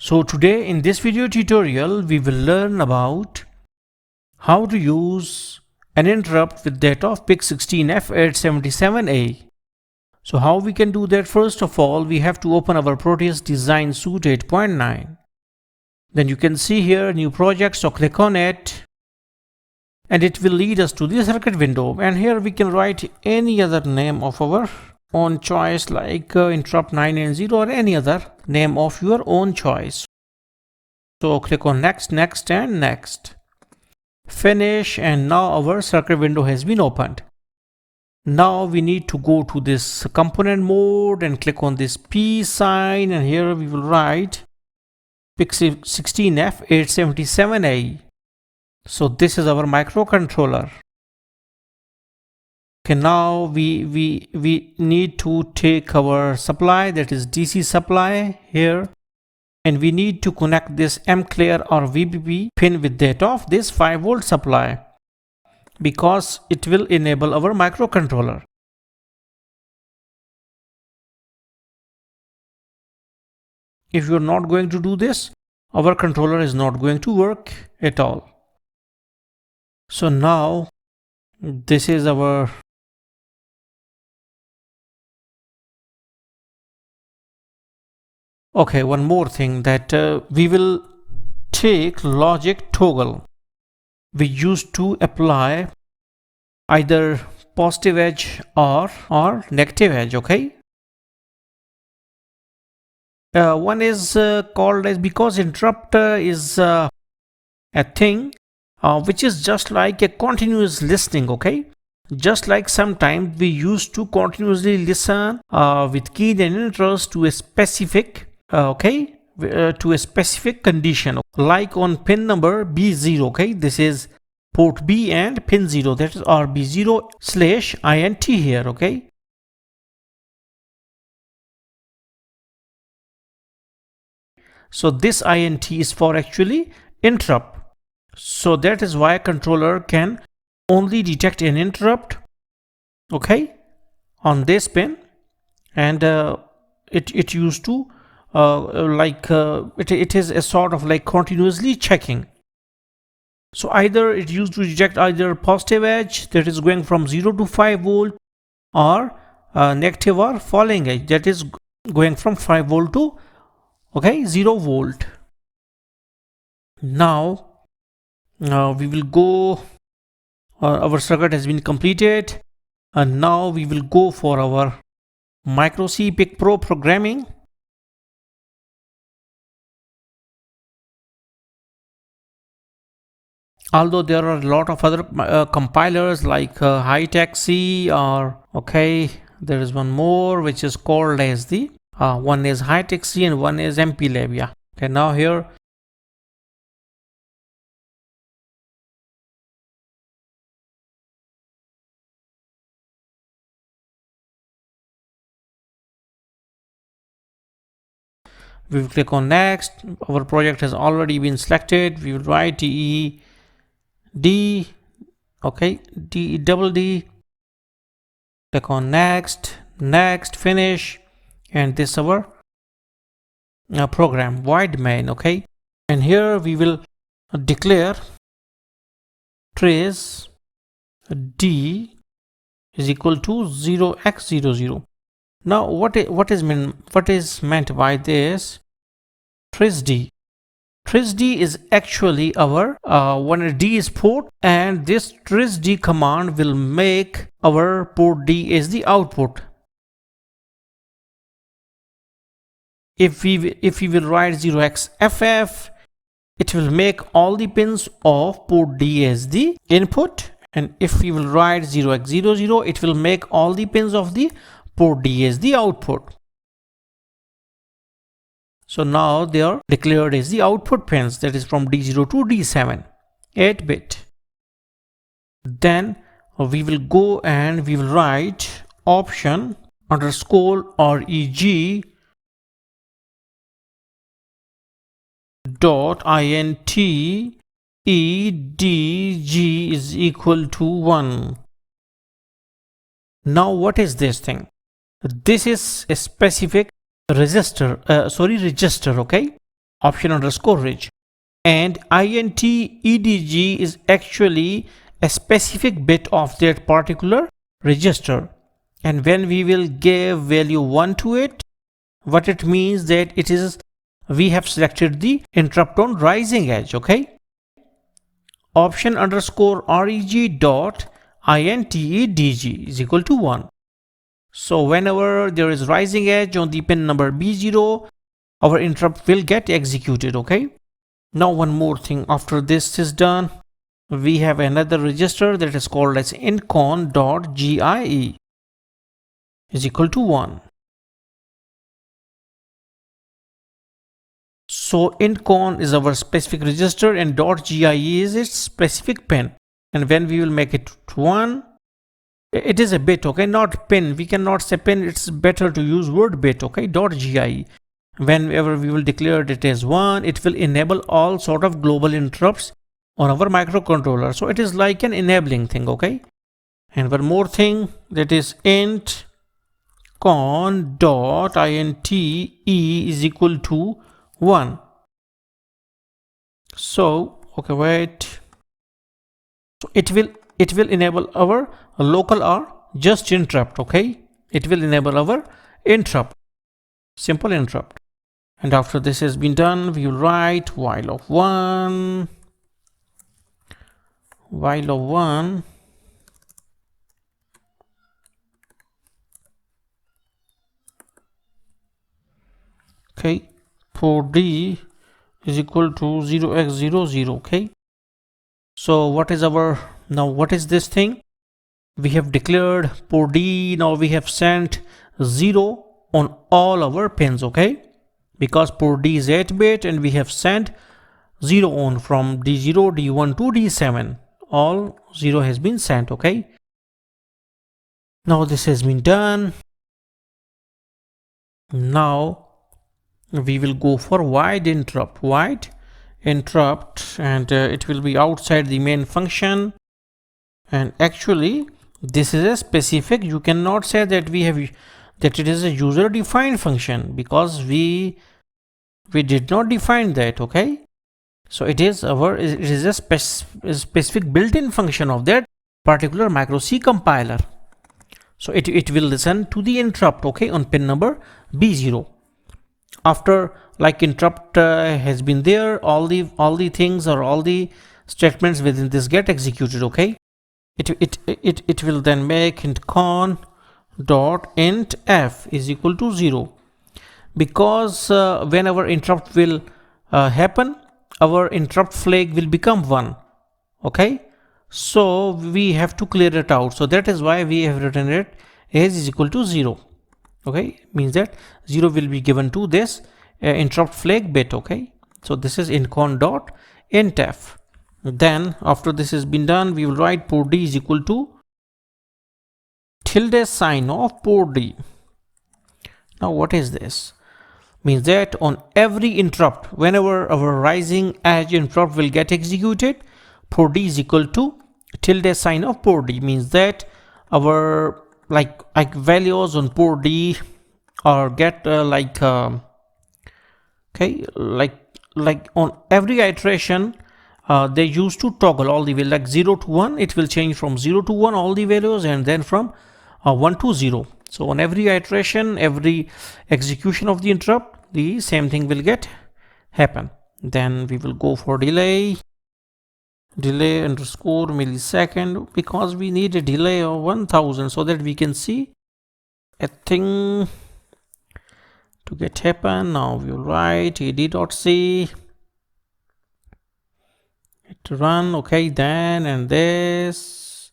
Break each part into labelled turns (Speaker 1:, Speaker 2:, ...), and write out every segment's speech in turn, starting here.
Speaker 1: So today in this video tutorial we will learn about how to use an interrupt with data of pic16f877A. So how we can do that? First of all, we have to open our Proteus design suite 8.9. Then you can see here new project, so click on it and it will lead us to the circuit window, and here we can write any other name of our own choice, like interrupt 990 or any other name of your own choice. So click on next, next and next. Finish, and now our circuit window has been opened. Now we need to go to this component mode and click on this P sign, and here we will write pic16f877A. So this is our microcontroller. Okay, now we need to take our supply, that is DC supply here, and we need to connect this mclear or VBP pin with that of this 5-volt supply, because it will enable our microcontroller. If you are not going to do this, our controller is not going to work at all. So now this is our okay, one more thing, that we will take logic toggle. We used to apply either positive edge or negative edge. Okay, one is called as, because interrupt is a thing which is just like a continuous listening. Okay, just like sometimes we used to continuously listen with keen and interest to a specific to a specific condition, like on pin number B0. Okay, this is port B and pin 0, that is RB0/INT here. Okay, so this INT is for actually interrupt. So that is why controller can only detect an interrupt, okay, on this pin, and it used to it is a sort of like continuously checking. So either it used to detect either positive edge, that is going from 0 to 5 volt, or negative or falling edge, that is going from 5 volt to 0 volt. Now we will go, our circuit has been completed, and now we will go for our micro C PIC Pro programming. Although there are a lot of other compilers like high-tech C, or there is one more which is called as the one is high-tech C and one is MPLab. Yeah. Okay, now here we will click on next. Our project has already been selected. We will write DE D, D double D. Click on next, next, finish, and this is our program void main. Okay, and here we will declare trace D is equal to 0x00. Now what is meant by this trace D? Trace D is actually our when D is port, and this trace D command will make our port D as the output. If we will write 0xFF, it will make all the pins of port D as the input, and if we will write 0x00, it will make all the pins of the port D as the output. So now they are declared as the output pins, that is from D0 to D7, 8-bit. Then we will go and we will write option underscore reg dot int edg is equal to 1. Now what is this thing? This is a specific register, okay? option underscore reg. And int edg is actually a specific bit of that particular register. And when we will give value 1 to it, what it means that it is, we have selected the interrupt on rising edge. Okay, option underscore reg dot intedg is equal to 1. So whenever there is rising edge on the pin number B0, our interrupt will get executed. Okay, now one more thing after this is done, we have another register that is called as incon.gie is equal to 1. So incon is our specific register and .gie is its specific pin, and when we will make it 1, it is a bit. Okay, not pin, we cannot say pin, it's better to use word bit. Okay, .gie, whenever we will declare it as 1, it will enable all sort of global interrupts on our microcontroller. So it is like an enabling thing. Okay, and one more thing, that is int con.inte is equal to 1. So okay, wait, so it will enable our local or just interrupt. Okay, it will enable our interrupt, simple interrupt. And after this has been done, we will write while of 1, okay, for d is equal to 0x00. Okay, so what is our, now what is this thing, we have declared for d, now we have sent 0 on all our pins. Okay, because for d is 8-bit and we have sent 0 on from d0, d1 to d7, all 0 has been sent. Okay, now this has been done. Now we will go for wide interrupt, and it will be outside the main function. And actually this is a specific, you cannot say that we have that it is a user defined function, because we did not define that. Okay, so it is a specific built-in function of that particular micro C compiler. So it will listen to the interrupt. Okay, on pin number B0. After like interrupt has been there, all the things or all the statements within this get executed. Okay, it will then make int con dot int f is equal to 0, because when our interrupt will happen, our interrupt flag will become 1. Okay, so we have to clear it out, so that is why we have written it as is equal to 0. Okay, means that 0 will be given to this interrupt flag bit. Okay, so this is incon dot intf. Then after this has been done, we will write port d is equal to tilde sign of port d. Now what is this? Means that on every interrupt, whenever our rising edge interrupt will get executed, port d is equal to tilde sign of port d. Means that our like values on port d or get okay, like on every iteration they used to toggle all the way, like 0 to 1, it will change from 0 to 1 all the values, and then from 1 to 0. So on every iteration, every execution of the interrupt, the same thing will get happen. Then we will go for delay underscore millisecond, because we need a delay of 1000 so that we can see a thing to get happen. Now we will write ad.c it run. Okay, then and this,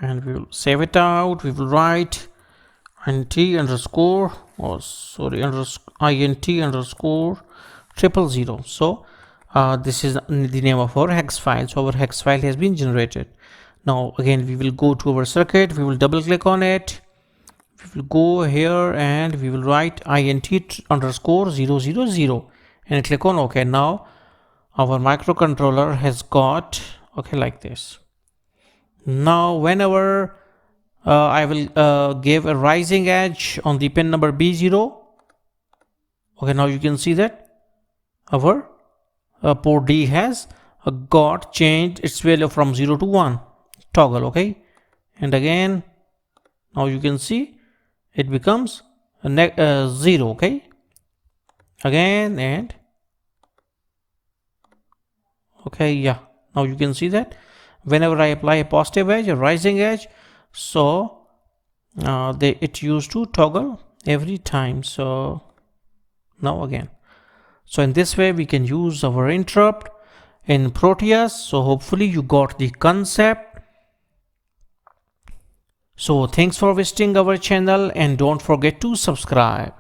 Speaker 1: and we will save it out. We will write int underscore int underscore 000. So this is the name of our hex file. So our hex file has been generated. Now again we will go to our circuit, we will double click on it, we will go here and we will write int underscore 000 and click on OK. Now our microcontroller has got okay like this. Now whenever I will give a rising edge on the pin number B0. Okay, now you can see that our port D has got changed its value from 0 to 1 toggle. Okay, and again now you can see it becomes a 0. Okay, again, and okay, yeah, now you can see that whenever I apply a positive edge, a rising edge, so it used to toggle every time. So now again, so in this way we can use our interrupt in Proteus. So hopefully you got the concept. So thanks for visiting our channel and don't forget to subscribe.